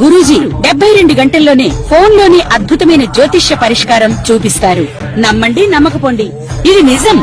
గురూజీ 72 గంటల్లోనే ఫోన్లోని అద్భుతమైన జ్యోతిష్య పరిష్కారం చూపిస్తారు. నమ్మండి, నమ్మకపోండి, ఇది నిజం.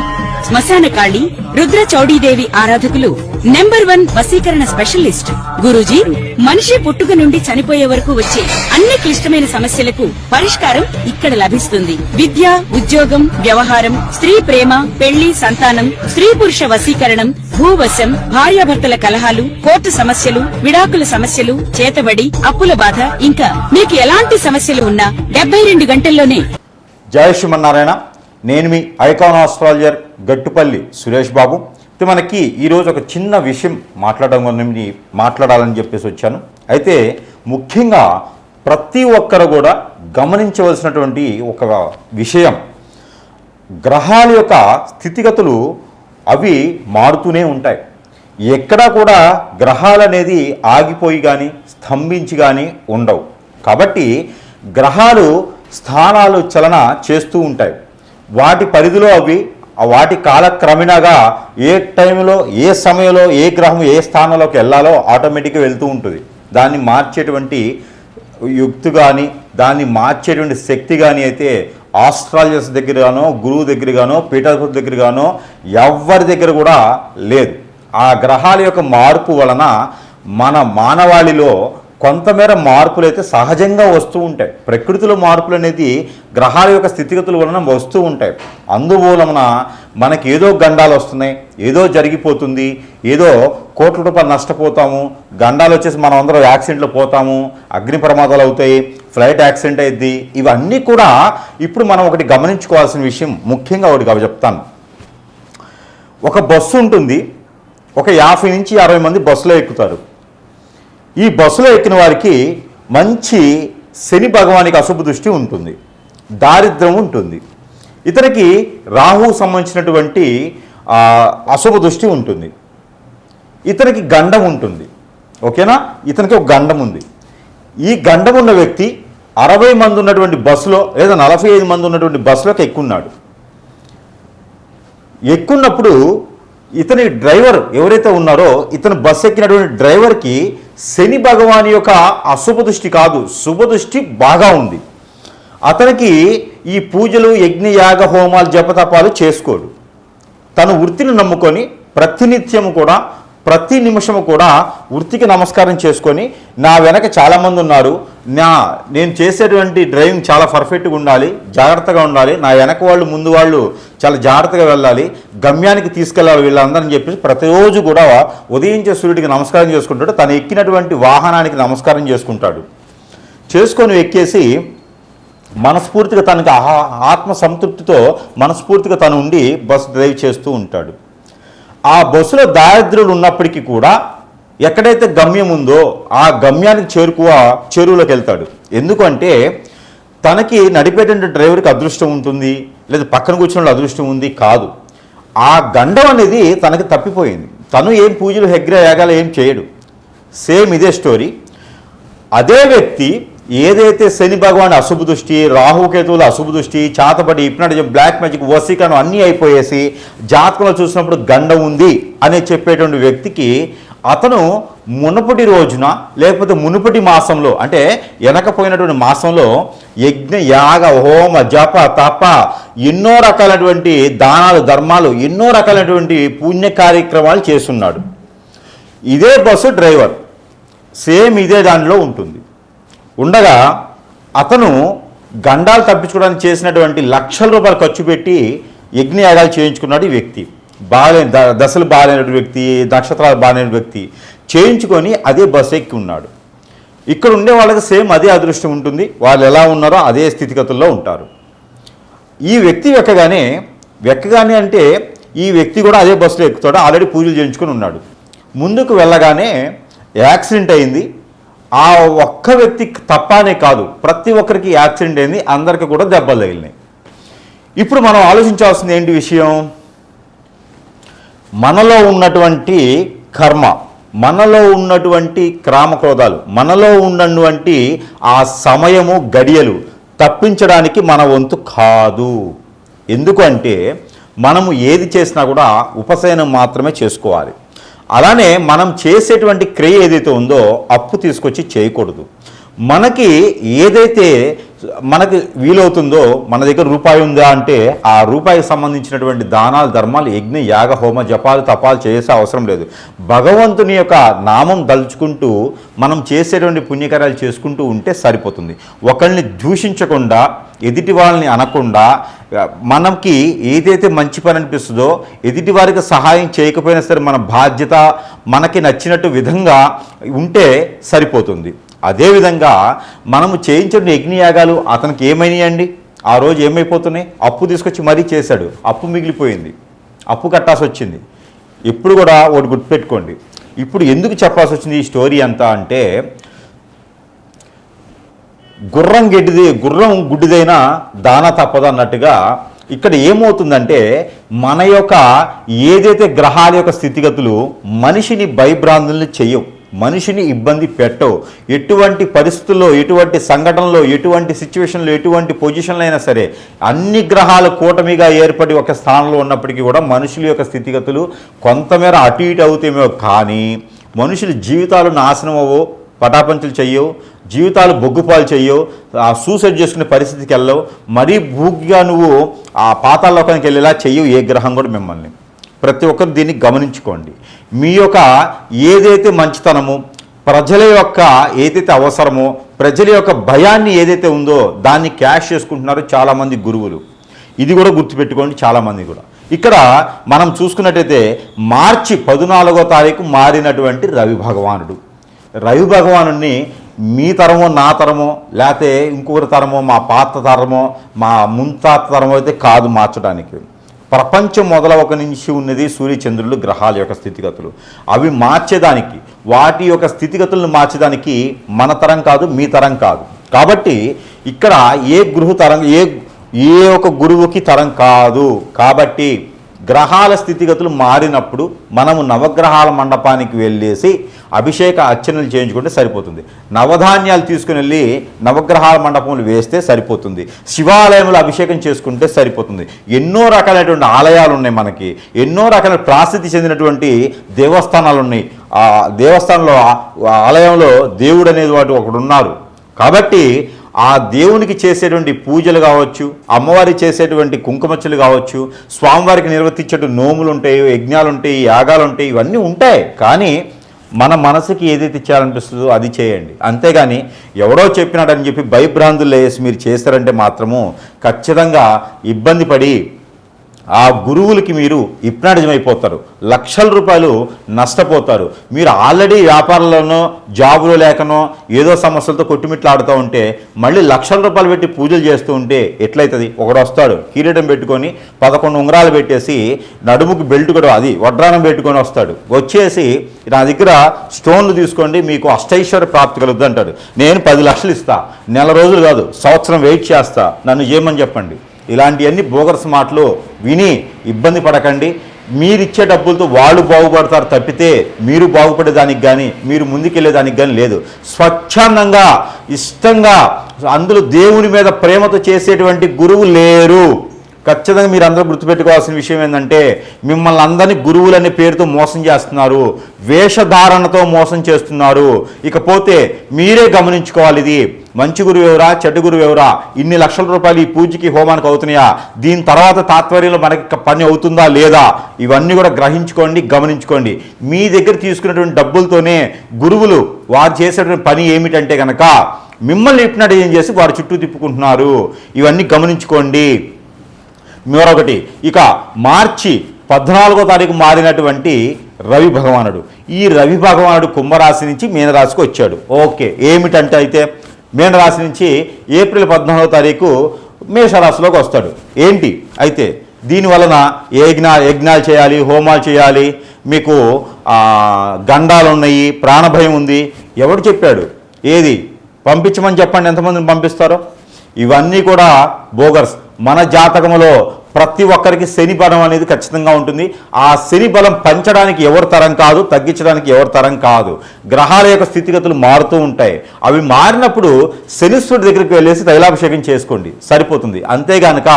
శ్మశాన కాళి రుద్ర చౌడీదేవి ఆరాధకులు నంబర్ 1 వశీకరణ స్పెషలిస్ట్ గురూజీ. మనిషి పుట్టుక నుండి చనిపోయే వరకు వచ్చే అన్ని క్లిష్టమైన సమస్యలకు పరిష్కారం ఇక్కడ లభిస్తుంది. విద్య, ఉద్యోగం, వ్యవహారం, స్త్రీ ప్రేమ, పెళ్లి, సంతానం, స్త్రీ పురుష వశీకరణం, భూవశం, భార్యాభర్తల కలహాలు, కోర్టు సమస్యలు, విడాకుల సమస్యలు, చేతబడి, అప్పుల బాధ, ఇంకా మీకు ఎలాంటి సమస్యలు ఉన్నా 72 గంటల్లోనే. జై శ్రీమన్నారాయణ. నేను మీ ఐకాన్ ఆస్ట్రాలజర్ గట్టుపల్లి సురేష్ బాబు. మనకి ఈరోజు ఒక చిన్న విషయం మాట్లాడాలని చెప్పేసి వచ్చాను. అయితే ముఖ్యంగా ప్రతి ఒక్కరు కూడా గమనించవలసినటువంటి ఒక విషయం, గ్రహాల యొక్క స్థితిగతులు అవి మారుతూనే ఉంటాయి. ఎక్కడా కూడా గ్రహాలు అనేది ఆగిపోయి కానీ స్తంభించి కానీ ఉండవు. కాబట్టి గ్రహాలు స్థానాలు చలన చేస్తూ ఉంటాయి. వాటి పరిధిలో అవి వాటి కాలక్రమేణాగా ఏ టైంలో ఏ సమయంలో ఏ గ్రహం ఏ స్థానంలోకి వెళ్ళాలో ఆటోమేటిక్గా వెళ్తూ ఉంటుంది. దాన్ని మార్చేటువంటి యుక్తి కానీ దాన్ని మార్చేటువంటి శక్తి కానీ అయితే ఆస్ట్రాలజర్స్ దగ్గరగానో గురువు దగ్గరగానో పీఠాధిపతుల దగ్గరగానో ఎవరి దగ్గర కూడా లేదు. ఆ గ్రహాల యొక్క మార్పు వలన మన మానవాళిలో కొంతమేర మార్పులు అయితే సహజంగా వస్తూ ఉంటాయి. ప్రకృతిలో మార్పులు అనేది గ్రహాల యొక్క స్థితిగతుల వలన వస్తూ ఉంటాయి. అందువలన మనకి ఏదో గండాలు వస్తున్నాయి, ఏదో జరిగిపోతుంది, ఏదో కోట్ల రూపాయలు నష్టపోతాము, గండాలు వచ్చేసి మనం అందరం యాక్సిడెంట్లు పోతాము, అగ్ని ప్రమాదాలు అవుతాయి, ఫ్లైట్ యాక్సిడెంట్ అయ్యిద్ది. ఇవన్నీ కూడా ఇప్పుడు మనం ఒకటి గమనించుకోవాల్సిన విషయం. ముఖ్యంగా ఒకటి చెప్తాను. ఒక బస్సు ఉంటుంది, ఒక 50 నుంచి 60 మంది బస్సులో ఎక్కుతారు. ఈ బస్సులో ఎక్కిన వారికి మంచి శని భగవానికి అశుభ దృష్టి ఉంటుంది, దారిద్ర్యం ఉంటుంది, ఇతనికి రాహు సంబంధించినటువంటి అశుభ దృష్టి ఉంటుంది, ఇతనికి గండం ఉంటుంది. ఓకేనా? ఇతనికి ఒక గండం ఉంది. ఈ గండం ఉన్న వ్యక్తి 60 మంది ఉన్నటువంటి బస్సులో లేదా 45 మంది ఉన్నటువంటి బస్సులోకి ఎక్కున్నాడు. ఎక్కున్నప్పుడు ఇతని డ్రైవర్ ఎవరైతే ఉన్నారో ఇతను బస్సు ఎక్కినటువంటి డ్రైవర్కి శని భగవాని యొక్క అశుభ దృష్టి కాదు, శుభ దృష్టి బాగా ఉంది. అతనికి ఈ పూజలు, యజ్ఞ, యాగ, హోమాలు, జపతపాలు చేసుకోడు. తను వృత్తిని నమ్ముకొని ప్రతినిత్యము కూడా ప్రతి నిమిషము కూడా వృత్తికి నమస్కారం చేసుకొని, నా వెనక చాలామంది ఉన్నారు, నేను చేసేటువంటి డ్రైవింగ్ చాలా పర్ఫెక్ట్గా ఉండాలి, జాగ్రత్తగా ఉండాలి, నా వెనక వాళ్ళు ముందు వాళ్ళు చాలా జాగ్రత్తగా వెళ్ళాలి, గమ్యానికి తీసుకెళ్ళాలి వీళ్ళందరని చెప్పేసి ప్రతిరోజు కూడా ఉదయించే సూర్యుడికి నమస్కారం చేసుకుంటాడు. తను ఎక్కినటువంటి వాహనానికి నమస్కారం చేసుకుంటాడు. చేసుకొని ఎక్కేసి మనస్ఫూర్తిగా తనకి ఆత్మ సంతృప్తితో మనస్ఫూర్తిగా తను ఉండి బస్సు డ్రైవ్ చేస్తూ ఉంటాడు. ఆ బస్సులో దారిద్ర్యులు ఉన్నప్పటికీ కూడా ఎక్కడైతే గమ్యం ఉందో ఆ గమ్యానికి చెరువులోకి వెళ్తాడు. ఎందుకంటే తనకి నడిపేటువంటి డ్రైవర్కి అదృష్టం ఉంటుంది, లేదా పక్కన కూర్చున్న అదృష్టం ఉంది కాదు. ఆ గండం అనేది తనకి తప్పిపోయింది. తను ఏం పూజలు, హెగ్ర, యాగాలు ఏం చేయడు. సేమ్ ఇదే స్టోరీ. అదే వ్యక్తి ఏదైతే శని భగవాన్ అశుభ దృష్టి, రాహుకేతువుల అశుభ దృష్టి, చాతపడి, హిప్నాటిజం, బ్లాక్ మ్యాజిక్, వశీకరణం అన్నీ అయిపోయేసి జాతకంలో చూసినప్పుడు గండం ఉంది అని చెప్పేటువంటి వ్యక్తికి అతను మునుపటి రోజున లేకపోతే మునుపటి మాసంలో అంటే వెనకపోయినటువంటి మాసంలో యజ్ఞ, యాగ, హోమ, జప, తప ఎన్నో రకాలైనటువంటి దానాలు, ధర్మాలు, ఎన్నో రకాలైనటువంటి పుణ్య కార్యక్రమాలు చేస్తున్నాడు. ఇదే బస్సు డ్రైవర్ సేమ్ ఇదే దానిలో ఉంటుంది. ఉండగా అతను గండాలు తప్పించుకోవడానికి చేసినటువంటి లక్షల రూపాయలు ఖర్చు పెట్టి యజ్ఞయాగాలు చేయించుకున్నాడు. ఈ వ్యక్తి బాగాలేని దశలు బాగాలేనటువంటి వ్యక్తి, నక్షత్రాలు బాగాలేని వ్యక్తి చేయించుకొని అదే బస్సు ఎక్కి ఉన్నాడు. ఇక్కడ ఉండే వాళ్ళకి సేమ్ అదే అదృష్టం ఉంటుంది. వాళ్ళు ఎలా ఉన్నారో అదే స్థితిగతుల్లో ఉంటారు. ఈ వ్యక్తి వెక్కగానే అంటే ఈ వ్యక్తి కూడా అదే బస్సులో ఎక్కుతాడు. ఆల్రెడీ పూజలు చేయించుకొని ఉన్నాడు. ముందుకు వెళ్ళగానే యాక్సిడెంట్ అయింది. ఆ ఒక్క వ్యక్తి తప్పనే కాదు, ప్రతి ఒక్కరికి యాక్సిడెంట్ అయింది, అందరికీ కూడా దెబ్బలు తగిలినాయి. ఇప్పుడు మనం ఆలోచించాల్సింది ఏంటి విషయం? మనలో ఉన్నటువంటి కర్మ, మనలో ఉన్నటువంటి క్రామక్రోధాలు, మనలో ఉన్నటువంటి ఆ సమయము, గడియలు తప్పించడానికి మన వంతు కాదు. ఎందుకంటే మనము ఏది చేసినా కూడా ఉపశమనం మాత్రమే చేసుకోవాలి. అలానే మనం చేసేటువంటి క్రియ ఏదైతే ఉందో అప్పు తీసుకొచ్చి చేయకూడదు. మనకి ఏదైతే మనకి వీలవుతుందో, మన దగ్గర రూపాయి ఉందా అంటే ఆ రూపాయికి సంబంధించినటువంటి దానాలు, ధర్మాలు, యజ్ఞ, యాగ, హోమ, జపాలు, తపాలు చేసే అవసరం లేదు. భగవంతుని యొక్క నామం దలుచుకుంటూ మనం చేసేటువంటి పుణ్యకార్యాలు చేసుకుంటూ ఉంటే సరిపోతుంది. ఒకరిని దూషించకుండా, ఎదుటి వాళ్ళని అనకుండా, మనకి ఏదైతే మంచి పని అనిపిస్తుందో ఎదుటి వారికి సహాయం చేయకపోయినా సరే మన బాధ్యత మనకి నచ్చినట్టు విధంగా ఉంటే సరిపోతుంది. అదేవిధంగా మనము చేయించిన యజ్ఞయాగాలు అతనికి ఏమైనాయండి? ఆ రోజు ఏమైపోతున్నాయి? అప్పు తీసుకొచ్చి మరీ చేశాడు, అప్పు మిగిలిపోయింది, అప్పు కట్టాల్సి వచ్చింది. ఎప్పుడు కూడా ఒకటి గుర్తుపెట్టుకోండి. ఇప్పుడు ఎందుకు చెప్పాల్సి వచ్చింది ఈ స్టోరీ అంతా అంటే, గుర్రం గుడ్డిదైనా దాన తప్పదు అన్నట్టుగా ఇక్కడ ఏమవుతుందంటే, మన యొక్క ఏదైతే గ్రహాల యొక్క స్థితిగతులు మనిషిని భయభ్రాంతుల్ని చెయ్యవు, మనిషిని ఇబ్బంది పెట్టవు. ఎటువంటి పరిస్థితుల్లో, ఎటువంటి సంఘటనలో, ఎటువంటి సిచ్యువేషన్లో, ఎటువంటి పొజిషన్లో అయినా సరే అన్ని గ్రహాల కూటమిగా ఏర్పడి ఒక స్థానంలో ఉన్నప్పటికీ కూడా మనుషుల యొక్క స్థితిగతులు కొంతమేర అటు ఇటు అవుతామో, కానీ మనుషుల జీవితాలు నాశనం అవ్వవు, పటాపంచులు చెయ్యవు, జీవితాలు బొగ్గుపాలు చెయ్యవు, సూసైడ్ చేసుకునే పరిస్థితికి వెళ్ళవు, మరీ భూగ్గా నువ్వు ఆ పాతాళలోకానికి వెళ్ళేలా చెయ్యవు ఏ గ్రహం కూడా మిమ్మల్ని. ప్రతి ఒక్కరు దీన్ని గమనించుకోండి. మీ యొక్క ఏదైతే మంచితనమో, ప్రజల యొక్క ఏదైతే అవసరమో, ప్రజల యొక్క భయాన్ని ఏదైతే ఉందో దాన్ని క్యాష్ చేసుకుంటున్నారు చాలామంది గురువులు. ఇది కూడా గుర్తుపెట్టుకోండి చాలామంది కూడా. ఇక్కడ మనం చూసుకున్నట్టయితే మార్చి 14వ తారీఖు మారినటువంటి రవి భగవానుడిని మీ తరమో, నా తరమో, లేకపోతే ఇంకొకరి తరమో, మా పాత తరమో, మా ముంతాత తరమో అయితే కాదు మార్చడానికి. ప్రపంచం మొదలవక నుంచి ఉన్నది సూర్యచంద్రులు, గ్రహాల యొక్క స్థితిగతులు. అవి మార్చేదానికి, వాటి యొక్క స్థితిగతులను మార్చేదానికి మన తరం కాదు, మీ తరం కాదు. కాబట్టి ఇక్కడ ఏ ఒక గురువుకి తరం కాదు. కాబట్టి గ్రహాల స్థితిగతులు మారినప్పుడు మనము నవగ్రహాల మండపానికి వెళ్ళేసి అభిషేక అర్చనలు చేయించుకుంటే సరిపోతుంది. నవధాన్యాలు తీసుకుని వెళ్ళి నవగ్రహాల మండపంలో వేస్తే సరిపోతుంది. శివాలయంలో అభిషేకం చేసుకుంటే సరిపోతుంది. ఎన్నో రకాలైనటువంటి ఆలయాలు ఉన్నాయి మనకి, ఎన్నో రకాల ప్రసిద్ధి చెందినటువంటి దేవస్థానాలు ఉన్నాయి. ఆ దేవస్థానంలో, ఆలయంలో దేవుడు అనేది వాటి ఒకడు ఉన్నారు. కాబట్టి ఆ దేవునికి చేసేటువంటి పూజలు కావచ్చు, అమ్మవారి చేసేటువంటి కుంకుమచ్చలు కావచ్చు, స్వామివారికి నిర్వర్తించేటు నోములు ఉంటాయి, యజ్ఞాలు ఉంటాయి, యాగాలు ఉంటాయి, ఇవన్నీ ఉంటాయి. కానీ మన మనసుకి ఏదైతే చేయాలనిపిస్తుందో అది చేయండి. అంతేగాని ఎవడో చెప్పినాడని చెప్పి భయభ్రాంతులు వేసి మీరు చేస్తారంటే మాత్రము ఖచ్చితంగా ఇబ్బంది పడి ఆ గురువులకి మీరు హిప్నాటిజం అయిపోతారు, లక్షల రూపాయలు నష్టపోతారు. మీరు ఆల్రెడీ వ్యాపారంలోనో, జాబులో లేకనో ఏదో సమస్యలతో కొట్టుమిట్లాడుతూ ఉంటే మళ్ళీ లక్షల రూపాయలు పెట్టి పూజలు చేస్తూ ఉంటే ఎట్లయితుంది? ఒకడు వస్తాడు కిరీటం పెట్టుకొని 11 ఉంగరాలు పెట్టేసి నడుముకి బెల్ట్ కూడా అది వడ్రానం పెట్టుకొని వస్తాడు. వచ్చేసి నా దగ్గర స్టోన్లు తీసుకోండి మీకు అష్టైశ్వర్య ప్రాప్తి కలుగుద్ది అంటాడు. నేను 10 లక్షలు ఇస్తా, నెల రోజులు కాదు సంవత్సరం వెయిట్ చేస్తా, నన్ను చేయమని చెప్పండి. ఇలాంటివన్నీ బోగర్స్ మాటలు విని ఇబ్బంది పడకండి. మీరిచ్చే డబ్బులతో వాళ్ళు బాగుపడతారు తప్పితే మీరు బాగుపడేదానికి కానీ, మీరు ముందుకెళ్ళేదానికి కానీ లేదు. స్వచ్ఛందంగా, ఇష్టంగా, అందులో దేవుని మీద ప్రేమతో చేసేటువంటి గురువు లేరు. ఖచ్చితంగా మీరు అందరూ గుర్తుపెట్టుకోవాల్సిన విషయం ఏంటంటే, మిమ్మల్ని అందరినీ గురువులనే పేరుతో మోసం చేస్తున్నారు, వేషధారణతో మోసం చేస్తున్నారు. ఇకపోతే మీరే గమనించుకోవాలి, ఇది మంచి గురువు ఎవరా, చెడ్డ గురువు ఎవరా, ఇన్ని లక్షల రూపాయలు ఈ పూజకి హోమానికి అవుతున్నాయా, దీని తర్వాత తాత్పర్యంలో మనకి పని అవుతుందా లేదా, ఇవన్నీ కూడా గ్రహించుకోండి, గమనించుకోండి. మీ దగ్గర తీసుకున్నటువంటి డబ్బులతోనే గురువులు వారు చేసేటువంటి పని ఏమిటంటే కనుక మిమ్మల్ని హిప్నటైజ్ చేసి వారి చుట్టూ తిప్పుకుంటున్నారు. ఇవన్నీ గమనించుకోండి. మరొకటి, ఇక మార్చి 14వ తారీఖు మారినటువంటి రవి భగవానుడు, ఈ రవి భగవానుడు కుంభరాశి నుంచి మీనరాశికి వచ్చాడు. ఓకే, ఏమిటంటే అయితే మీనరాశి నుంచి ఏప్రిల్ 14వ తారీఖు మేషరాశిలోకి వస్తాడు. ఏంటి అయితే దీనివలన యజ్ఞాలు చేయాలి, హోమాలు చేయాలి, మీకు గండాలు ఉన్నాయి, ప్రాణభయం ఉంది. ఎవడు చెప్పాడు? ఏది పంపించమని చెప్పండి, ఎంతమందిని పంపిస్తారో. ఇవన్నీ కూడా బోగర్స్. మన జాతకంలో ప్రతి ఒక్కరికి శని బలం అనేది ఖచ్చితంగా ఉంటుంది. ఆ శని బలం పెంచడానికి ఎవరి తరం కాదు, తగ్గించడానికి ఎవరి తరం కాదు. గ్రహాల యొక్క స్థితిగతులు మారుతూ ఉంటాయి. అవి మారినప్పుడు శనీశ్వరుడి దగ్గరికి వెళ్ళేసి తైలాభిషేకం చేసుకోండి, సరిపోతుంది. అంతేగానక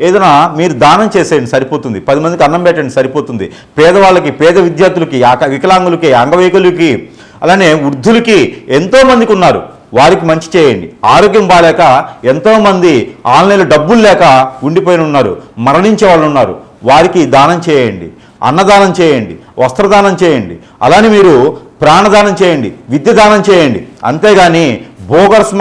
ఏదైనా మీరు దానం చేసేయండి, సరిపోతుంది. 10 మందికి అన్నం పెట్టండి, సరిపోతుంది. పేదవాళ్ళకి, పేద విద్యార్థులకి, వికలాంగులకి, అంగవైకల్యులకి, అలానే వృద్ధులకి ఎంతోమందికి ఉన్నారు. వారికి మంచి చేయండి. ఆరోగ్యం బాగాలేక ఎంతోమంది ఆన్లైన్లో డబ్బులు లేక ఉండిపోయి ఉన్నారు, మరణించే వాళ్ళు ఉన్నారు. వారికి దానం చేయండి, అన్నదానం చేయండి, వస్త్రదానం చేయండి, అలానే మీరు ప్రాణదానం చేయండి, విద్య దానం చేయండి. అంతేగాని బోగర్స్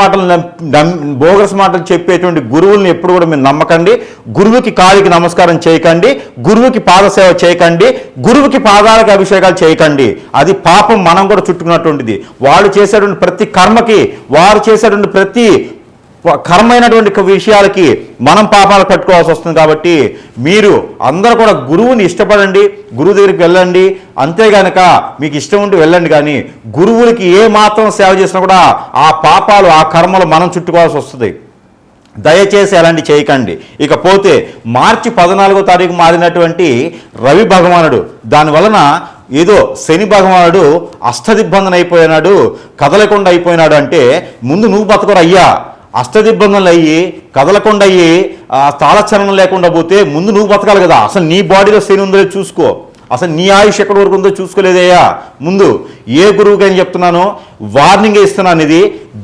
మాటలు చెప్పేటువంటి గురువుల్ని ఎప్పుడు కూడా మీరు నమ్మకండి. గురువుకి కాలికి నమస్కారం చేయకండి, గురువుకి పాదసేవ చేయకండి, గురువుకి పాదాలకు అభిషేకాలు చేయకండి. అది పాపం మనం కూడా చుట్టుకున్నటువంటిది. వాళ్ళు చేసేటువంటి ప్రతి కర్మకి, వారు చేసేటువంటి ప్రతి కర్మైనటువంటి విషయాలకి మనం పాపాలు కట్టుకోవాల్సి వస్తుంది. కాబట్టి మీరు అందరూ కూడా గురువుని ఇష్టపడండి, గురువు దగ్గరికి వెళ్ళండి. అంతేగానక మీకు ఇష్టం ఉంటే వెళ్ళండి, కానీ గురువులకి ఏ మాత్రం సేవ చేసినా కూడా ఆ పాపాలు, ఆ కర్మలు మనం చుట్టుకోవాల్సి వస్తుంది. దయచేసి అలాంటి చేయకండి. ఇకపోతే మార్చి 14వ తారీఖు మారినటువంటి రవి భగవానుడు, దానివలన ఏదో శని భగవానుడు అష్టదిబ్బందన అయిపోయినాడు, కదలకుండా అయిపోయినాడు అంటే ముందు నువ్వు బతకరు అయ్యా. అష్టదిబ్బందులు అయ్యి కదలకుండా అయ్యి తాళచలనం లేకుండా పోతే ముందు నువ్వు బతకాలి కదా. అసలు నీ బాడీలో శని ఉందో చూసుకో, అసలు నీ ఆయుష్ ఎక్కడి వరకు ఉందో చూసుకోలేదయ్యా. ముందు ఏ గురువుకైనా చెప్తున్నానో వార్నింగ్ ఇస్తున్నాను, ఇది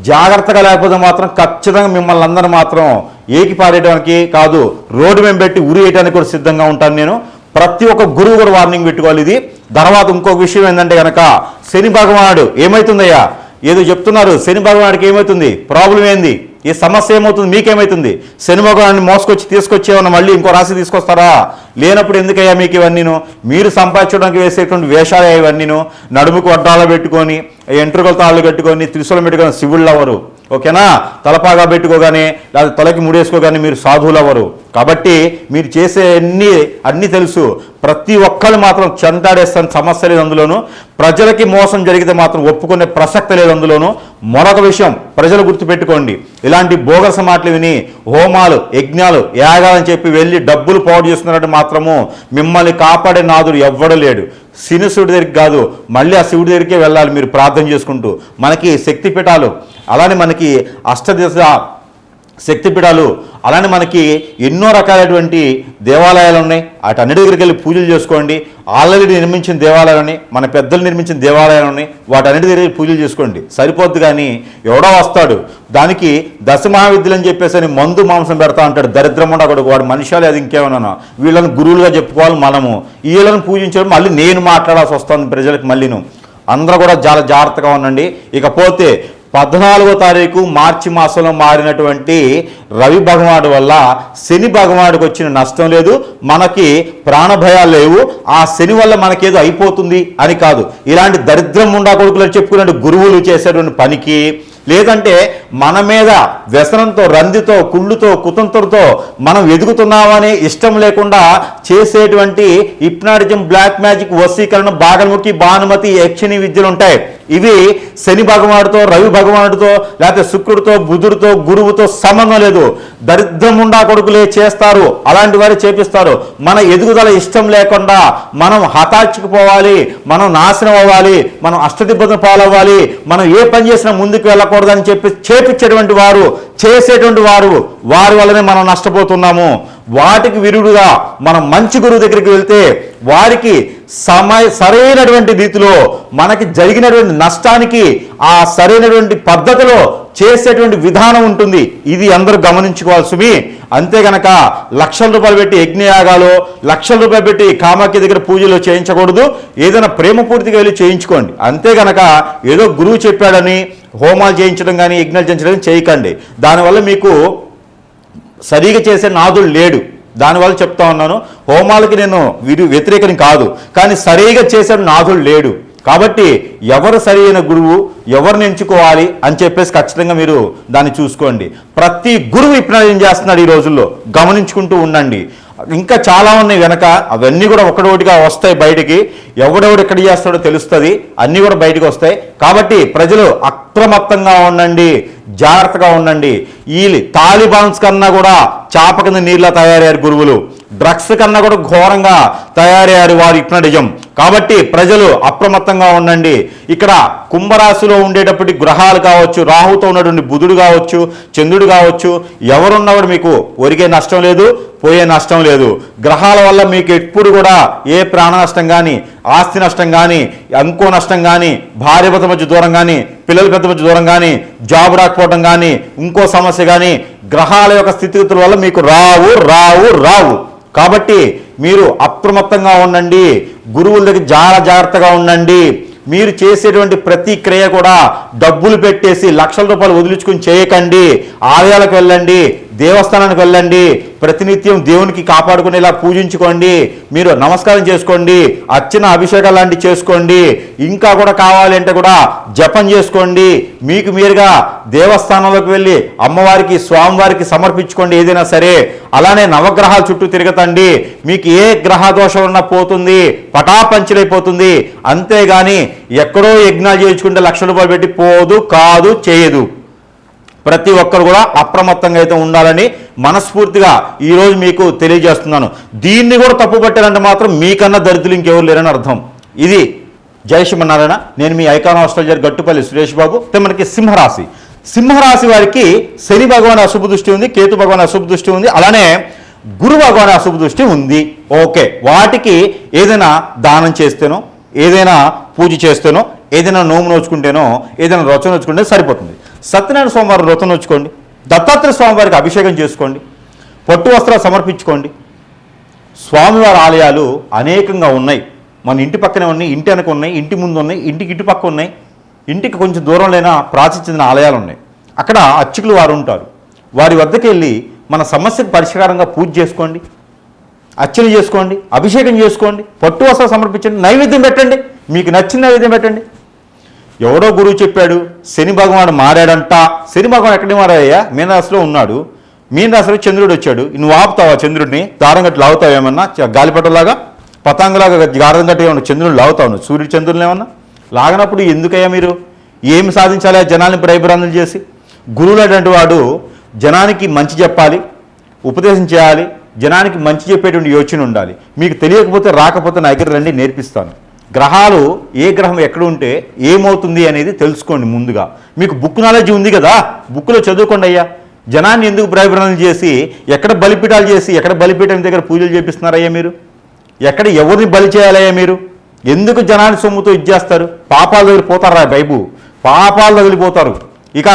జాగ్రత్తగా లేకపోతే మాత్రం ఖచ్చితంగా మిమ్మల్ని అందరూ మాత్రం ఏకి పారేయడానికి కాదు, రోడ్డు మేము పెట్టి ఉరి వేయడానికి కూడా సిద్ధంగా ఉంటాను నేను. ప్రతి ఒక్క గురువు కూడా వార్నింగ్ పెట్టుకోవాలి ఇది. తర్వాత ఇంకొక విషయం ఏంటంటే కనుక శని భగవానుడు ఏమవుతుందయ్యా, ఏదో చెప్తున్నారు, శని భగవానుడికి ఏమవుతుంది, ప్రాబ్లం ఏంది, ఈ సమస్య ఏమవుతుంది, మీకేమవుతుంది? శని భగవాన్ని మోసుకొచ్చి తీసుకొచ్చేమన్నా మళ్ళీ ఇంకో రాశి తీసుకొస్తారా? లేనప్పుడు ఎందుకయ్యా మీకు ఇవన్నీను? మీరు సంపాదించడానికి వేసేటువంటి వేషాలు ఇవన్నీను. నడుముకు వడ్డాలు పెట్టుకొని, ఎంట్రుకల తాళ్ళు కట్టుకొని, త్రిశూలం పెట్టుకొని శివుళ్ళు అవ్వరు, ఓకేనా? తలపాగా పెట్టుకోగానే లేదా తలకి ముడేసుకోగానే మీరు సాధువులు అవ్వరు. కాబట్టి మీరు చేసే అన్నీ తెలుసు. ప్రతి ఒక్కరు మాత్రం చెంటాడేస్తాను, సమస్య లేదు అందులోను. ప్రజలకి మోసం జరిగితే మాత్రం ఒప్పుకునే ప్రసక్తి లేదు అందులోను. మరొక విషయం ప్రజలు గుర్తుపెట్టుకోండి, ఇలాంటి బోగస మాటలు విని హోమాలు, యజ్ఞాలు, యాగాలని చెప్పి వెళ్ళి డబ్బులు పాడు చేస్తున్నట్టు మాత్రము మిమ్మల్ని కాపాడే నాదుడు ఎవ్వడూ లేడు. శివుడి దగ్గరికి కాదు, మళ్ళీ ఆ శివుడి దగ్గరికే వెళ్ళాలి మీరు ప్రార్థన చేసుకుంటూ. మనకి శక్తిపీఠాలు, అలానే మనకి అష్టదిశ శక్తిపీఠాలు, అలానే మనకి ఎన్నో రకాలైనటువంటి దేవాలయాలు ఉన్నాయి. వాటన్నిటి దగ్గరికి వెళ్ళి పూజలు చేసుకోండి. ఆల్రెడీ నిర్మించిన దేవాలయాలు ఉన్నాయి, మన పెద్దలు నిర్మించిన దేవాలయాలు ఉన్నాయి, వాటన్నిటి దగ్గర పూజలు చేసుకోండి, సరిపోద్ది. కానీ ఎవడో వస్తాడు దానికి దశమహావిద్యలు అని చెప్పేసి మందు మాంసం పెడతా అంటాడు, దరిద్రం ఉండకూడదు వాడు. మనుషాలు అది ఇంకేమన్నా, వీళ్ళని గురువులుగా చెప్పుకోవాలి మనము, వీళ్ళని పూజించడం మళ్ళీ నేను మాట్లాడాల్సి వస్తుంది ప్రజలకు. మళ్ళీను అందరూ కూడా చాలా జాగ్రత్తగా ఉండండి. ఇకపోతే 14వ తారీఖు మార్చి మాసంలో మారినటువంటి రవి భగవానుడు వల్ల శని భగవానుడికి వచ్చిన నష్టం లేదు, మనకి ప్రాణభయాలు లేవు. ఆ శని వల్ల మనకేదో అయిపోతుంది అని కాదు. ఇలాంటి దరిద్రం ఉండా కొడుకులు చెప్పుకునే గురువులు చేసేటువంటి పనికి, లేదంటే మన మీద వ్యసనంతో, రందితో, కుళ్ళుతో, కుతంత్రంతో మనం ఎదుగుతున్నామని ఇష్టం లేకుండా చేసేటువంటి హిప్నాటిజం, బ్లాక్ మ్యాజిక్, వశీకరణ, బాగల్ముఖి, భానుమతి, యక్షిణి విద్యలు ఉంటాయి. ఇవి శని భగవానుడితో, రవి భగవానుడితో, లేకపోతే శుక్రుడితో, బుధుడితో, గురువుతో సంబంధం లేదు. దరిద్రముండా కొడుకులే చేస్తారు, అలాంటి వారు చేపిస్తారు. మన ఎదుగుదల ఇష్టం లేకుండా మనం హతాచుకుపోవాలి, మనం నాశనం అవ్వాలి, మనం అష్టదిబ్బతులు పాలవ్వాలి, మనం ఏ పని చేసినా ముందుకు వెళ్ళకూడదని చెప్పి చేపించేటువంటి వారు, చేసేటువంటి వారు, వారి వల్లనే మనం నష్టపోతున్నాము. వాటికి విరుడుగా మనం మంచి గురువు దగ్గరికి వెళ్తే వారికి సరైనటువంటి రీతిలో మనకి జరిగినటువంటి నష్టానికి ఆ సరైనటువంటి పద్ధతిలో చేసేటువంటి విధానం ఉంటుంది. ఇది అందరూ గమనించుకోవాలి సుమి. అంతే గనక లక్షల రూపాయలు పెట్టి యజ్ఞయాగాలు, లక్షల రూపాయలు పెట్టి కామాఖ్య దగ్గర పూజలు చేయించకూడదు. ఏదైనా ప్రేమపూర్తిగా వెళ్ళి చేయించుకోండి. అంతే గనక ఏదో గురువు చెప్పాడని హోమాలు చేయించడం కానీ, యజ్ఞాలు చేయించడం చేయకండి. దానివల్ల మీకు సరిగా చేసే నాదుడు లేడు. దానివల్ల చెప్తా ఉన్నాను, హోమాలకి నేను వ్యతిరేకని కాదు, కానీ సరిగా చేసే నాదుడు లేడు. కాబట్టి ఎవరు సరైన గురువు, ఎవరిని ఎంచుకోవాలి అని చెప్పేసి ఖచ్చితంగా మీరు దాన్ని చూసుకోండి. ప్రతి గురువు ఇప్పుడు ఏం చేస్తున్నాడు ఈ రోజుల్లో గమనించుకుంటూ ఉండండి. ఇంకా చాలా ఉన్నాయి వెనక, అవన్నీ కూడా ఒకటోటిగా వస్తాయి బయటికి. ఎవడెవడు ఎక్కడ చేస్తాడో తెలుస్తుంది, అన్నీ కూడా బయటికి వస్తాయి. కాబట్టి ప్రజలు అప్రమత్తంగా ఉండండి, జాగ్రత్తగా ఉండండి. ఈ తాలిబాన్స్ కన్నా కూడా చాప కింద నీళ్ళ తయారయ్యారు గురువులు. డ్రగ్స్ కన్నా కూడా ఘోరంగా తయారయ్యారు వారు హిప్నటిజం. కాబట్టి ప్రజలు అప్రమత్తంగా ఉండండి. ఇక్కడ కుంభరాశిలో ఉండేటప్పటి గ్రహాలు కావచ్చు, రాహుతో ఉన్నటువంటి బుధుడు కావచ్చు, చంద్రుడు కావచ్చు, ఎవరున్నవాడు మీకు ఒరిగే నష్టం లేదు, పోయే నష్టం లేదు. గ్రహాల వల్ల మీకు ఎప్పుడు కూడా ఏ ప్రాణ నష్టం కానీ, ఆస్తి నష్టం కానీ, ఇంకో నష్టం కానీ, భార్య భర్త మధ్య దూరం కానీ, పిల్లల పెద్ద మధ్య దూరం కానీ, జాబ్ రాకపోవడం కానీ, ఇంకో సమస్య కానీ గ్రహాల యొక్క స్థితిగతుల వల్ల మీకు రావు రావు రావు. కాబట్టి మీరు అప్రమత్తంగా ఉండండి. గురువుల దగ్గర చాలా జాగ్రత్తగా ఉండండి. మీరు చేసేటువంటి ప్రతి క్రియ కూడా డబ్బులు పెట్టేసి లక్షల రూపాయలు వదిలించుకుని చేయకండి. ఆలయాలకు వెళ్ళండి, దేవస్థానానికి వెళ్ళండి, ప్రతినిత్యం దేవునికి కాపాడుకునేలా పూజించుకోండి, మీరు నమస్కారం చేసుకోండి, అర్చన అభిషేకాలు లాంటివి చేసుకోండి. ఇంకా కూడా కావాలి అంటే కూడా జపం చేసుకోండి. మీకు మీరుగా దేవస్థానంలోకి వెళ్ళి అమ్మవారికి, స్వామివారికి సమర్పించుకోండి ఏదైనా సరే. అలానే నవగ్రహాల చుట్టూ తిరగతండి. మీకు ఏ గ్రహ దోషం ఉన్నా పోతుంది, పటాపంచలైపోతుంది. అంతేగాని ఎక్కడో యజ్ఞాలు చేయించుకుంటే లక్షల రూపాయలు పెట్టి పోదు, కాదు, చేయదు. ప్రతి ఒక్కరు కూడా అప్రమత్తంగా అయితే ఉండాలని మనస్ఫూర్తిగా ఈరోజు మీకు తెలియజేస్తున్నాను. దీన్ని కూడా తప్పు పట్టారంటే మాత్రం మీకన్నా దరిద్రులు ఇంకెవరు లేరని అర్థం. ఇది జై శ్రీమన్నారాయణ. నేను మీ ఐకాన్ ఆస్ట్రాలజర్ గట్టుపల్లి సురేష్ బాబు. మనకి సింహరాశి, సింహరాశి వారికి శని భగవాన్ అశుభ దృష్టి ఉంది, కేతు భగవాన్ అశుభ దృష్టి ఉంది, అలానే గురు భగవాన్ అశుభ దృష్టి ఉంది. ఓకే, వాటికి ఏదైనా దానం చేస్తేనో, ఏదైనా పూజ చేస్తేనో, ఏదైనా నోము నోచుకుంటేనో, ఏదైనా వ్రతం నోచుకుంటే సరిపోతుంది. సత్యనారాయణ స్వామివారి వ్రతం నోచుకోండి, దత్తాత్రేయ స్వామివారికి అభిషేకం చేసుకోండి, పట్టు వస్త్రాలు సమర్పించుకోండి. స్వామివారి ఆలయాలు అనేకంగా ఉన్నాయి. మన ఇంటి పక్కనే ఉన్నాయి, ఇంటి వెనక ఉన్నాయి, ఇంటి ముందు ఉన్నాయి, ఇంటికి ఇటు పక్క ఉన్నాయి, ఇంటికి కొంచెం దూరంలోనే ప్రాచీన చెందిన ఆలయాలు ఉన్నాయి. అక్కడ అర్చకులు వారు ఉంటారు. వారి వద్దకు వెళ్ళి మన సమస్యకు పరిష్కారంగా పూజ చేసుకోండి, అర్చన చేసుకోండి, అభిషేకం చేసుకోండి, పట్టు వస్త్రాలు సమర్పించండి, నైవేద్యం పెట్టండి, మీకు నచ్చిన నైవేద్యం పెట్టండి. ఎవడో గురువు చెప్పాడు శని భగవానుడు మారాడంట. శని భగవాన్ ఎక్కడికి మారాడయ్యా? మీనరాశిలో ఉన్నాడు. మీనరాశిలో చంద్రుడు వచ్చాడు. నువ్వు ఆపుతావా చంద్రుడిని? దారం గట్టి లాగుతావు ఏమన్నా? గాలిపటలాగా, పతంగులాగా గారం గట్టి ఏమన్నా చంద్రుడు లాగుతావు? నువ్వు సూర్యుడు చంద్రుని ఏమన్నా లాగినప్పుడు ఎందుకయ్యా మీరు ఏమి సాధించాలి? జనాల్ని భయభ్రాంతులు చేసి. గురువులు అటువంటి వాడు జనానికి మంచి చెప్పాలి, ఉపదేశం చేయాలి, జనానికి మంచి చెప్పేటువంటి యోచన ఉండాలి. మీకు తెలియకపోతే రాకపోతే నా దగ్గర రండి, నేర్పిస్తాను. గ్రహాలు ఏ గ్రహం ఎక్కడ ఉంటే ఏమవుతుంది అనేది తెలుసుకోండి ముందుగా. మీకు బుక్ నాలెడ్జ్ ఉంది కదా, బుక్లో చదువుకోండి అయ్యా. జనాన్ని ఎందుకు భయభ్రాంతులు చేసి, ఎక్కడ బలిపీఠాలు చేసి, ఎక్కడ బలిపీఠం దగ్గర పూజలు చేపిస్తున్నారయ్యా మీరు? ఎక్కడ ఎవరిని బలి చేయాలయ్యా మీరు? ఎందుకు జనాన్ని సొమ్ముతో ఇచ్చేస్తారు? పాపాలు తగిలిపోతారా బైబు? పాపాలు తగిలిపోతారు. ఇక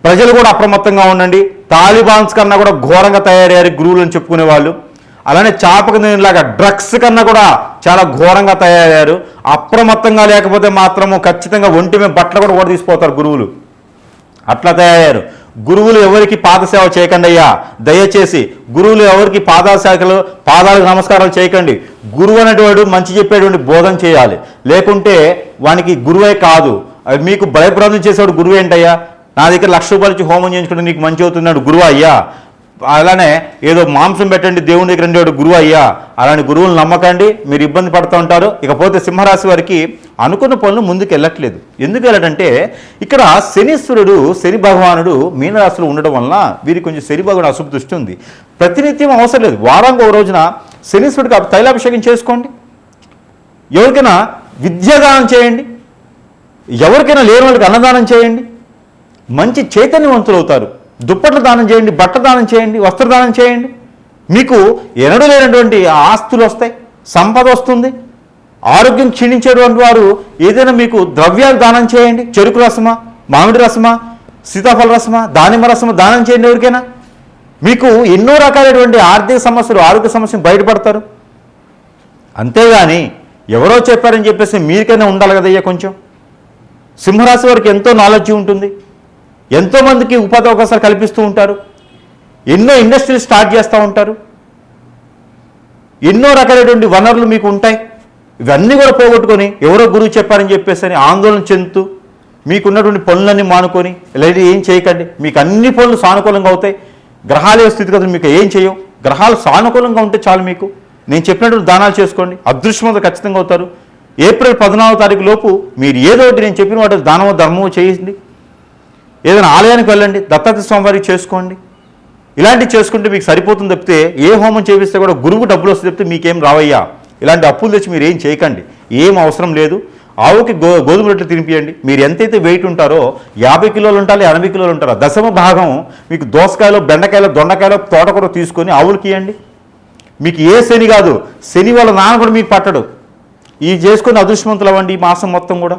ప్రజలు కూడా అప్రమత్తంగా ఉండండి. తాలిబాన్స్ కన్నా కూడా ఘోరంగా తయారయ్యారు గురువులను చెప్పుకునే వాళ్ళు. అలానే చాపక లాగా డ్రగ్స్ కన్నా కూడా చాలా ఘోరంగా తయారయ్యారు. అప్రమత్తంగా లేకపోతే మాత్రము ఖచ్చితంగా ఒంటి మీద బట్టలు కూడా తీసిపోతారు గురువులు. అట్లా తయారయ్యారు. గురువులు ఎవరికి పాదసేవ చేయకండి అయ్యా, దయచేసి. గురువులు ఎవరికి పాదాలకు నమస్కారాలు చేయకండి. గురువు అనేటువంటి మంచి చెప్పేటువంటి బోధన చేయాలి. లేకుంటే వానికి గురువే కాదు, మీకు భయప్రాంతం చేసేవాడు గురువు ఏంటయ్యా? నా దగ్గర 1,00,000 రూపాయలు ఇచ్చి హోమం చేయించుకుంటే నీకు మంచి అవుతున్నాడు గురువు అయ్యా. అలానే ఏదో మాంసం పెట్టండి దేవుని దగ్గర ఉండేవాడు గురువు అయ్యా. అలాంటి గురువులు నమ్మకండి, మీరు ఇబ్బంది పడుతూ ఉంటారు. ఇకపోతే సింహరాశి వారికి అనుకున్న పనులు ముందుకు వెళ్ళట్లేదు. ఎందుకు వెళ్ళడంటే ఇక్కడ శనీశ్వరుడు, శని భగవానుడు మీనరాశిలో ఉండడం వలన వీరికి కొంచెం శని భగవానుడు అశుభ దృష్టి ఉంది. ప్రతినిత్యం అవసరం లేదు, వారానికి ఒక రోజున శనీశ్వరుడికి తైలాభిషేకం చేసుకోండి. ఎవరికైనా విద్యాదానం చేయండి, ఎవరికైనా లేని వాళ్ళకి అన్నదానం చేయండి. మంచి చైతన్యవంతులు అవుతారు. దుప్పట్ల దానం చేయండి, బట్ట దానం చేయండి, వస్త్రదానం చేయండి. మీకు ఎనడు లేనటువంటి ఆస్తులు వస్తాయి, సంపద వస్తుంది. ఆరోగ్యం క్షీణించేటువంటి వారు ఏదైనా మీకు ద్రవ్యాలు దానం చేయండి. చెరుకు రసమా, మామిడి రసమా, సీతాఫల రసమా, దానిమ్మ రసమా దానం చేయండి ఎవరికైనా. మీకు ఎన్నో రకాలైనటువంటి ఆర్థిక సమస్యలు, ఆరోగ్య సమస్యలు బయటపడతారు. అంతేగాని ఎవరో చెప్పారని చెప్పేసి మీరికైనా ఉండాలి కదయ్యా కొంచెం. సింహరాశి వారికి ఎంతో నాలెడ్జ్ ఉంటుంది, ఎంతోమందికి ఉపాధి అవకాశాలు కల్పిస్తూ ఉంటారు, ఎన్నో ఇండస్ట్రీలు స్టార్ట్ చేస్తూ ఉంటారు, ఎన్నో రకాలైనటువంటి వనరులు మీకు ఉంటాయి. ఇవన్నీ కూడా పోగొట్టుకొని ఎవరో గురువు చెప్పారని చెప్పేసి అని ఆందోళన చెందుతూ మీకున్నటువంటి పనులన్నీ మానుకొని లేదా ఏం చేయకండి. మీకు అన్ని పనులు సానుకూలంగా అవుతాయి. గ్రహాల స్థితిగతులు మీకు ఏం చేయవు. గ్రహాలు సానుకూలంగా ఉంటే చాలు. మీకు నేను చెప్పినటువంటి దానాలు చేసుకోండి, అదృష్టవంతులు ఖచ్చితంగా అవుతారు. ఏప్రిల్ 14వ తారీఖు లోపు మీరు ఏదో ఒకటి నేను చెప్పిన వాటి దానమో ధర్మమో చేయండి. ఏదైనా ఆలయానికి వెళ్ళండి, దత్తాత్రేయ స్వామివారికి చేసుకోండి. ఇలాంటివి చేసుకుంటే మీకు సరిపోతుంది తప్పితే ఏ హోమం చేపిస్తే కూడా గురువు డబ్బులు వస్తే తప్పితే మీకేం రావయ్యా. ఇలాంటి అప్పులు తెచ్చి మీరు ఏం చేయకండి, ఏం అవసరం లేదు. ఆవుకి గోధుమ రొట్టెలు తినిపియండి. మీరు ఎంతైతే వెయిట్ ఉంటారో 50 కిలోలు ఉంటారో 80 కిలోలు ఉంటారో దశమ భాగం మీకు దోసకాయలు, బెండకాయలు, దొండకాయలు, తోటకూర తీసుకొని ఆవులకి ఇవ్వండి. మీకు ఏ శని కాదు, శని వాళ్ళ నాన్న కూడా మీకు పట్టడు. ఇవి చేసుకొని అదృష్టవంతులు అవ్వండి ఈ మాసం మొత్తం కూడా.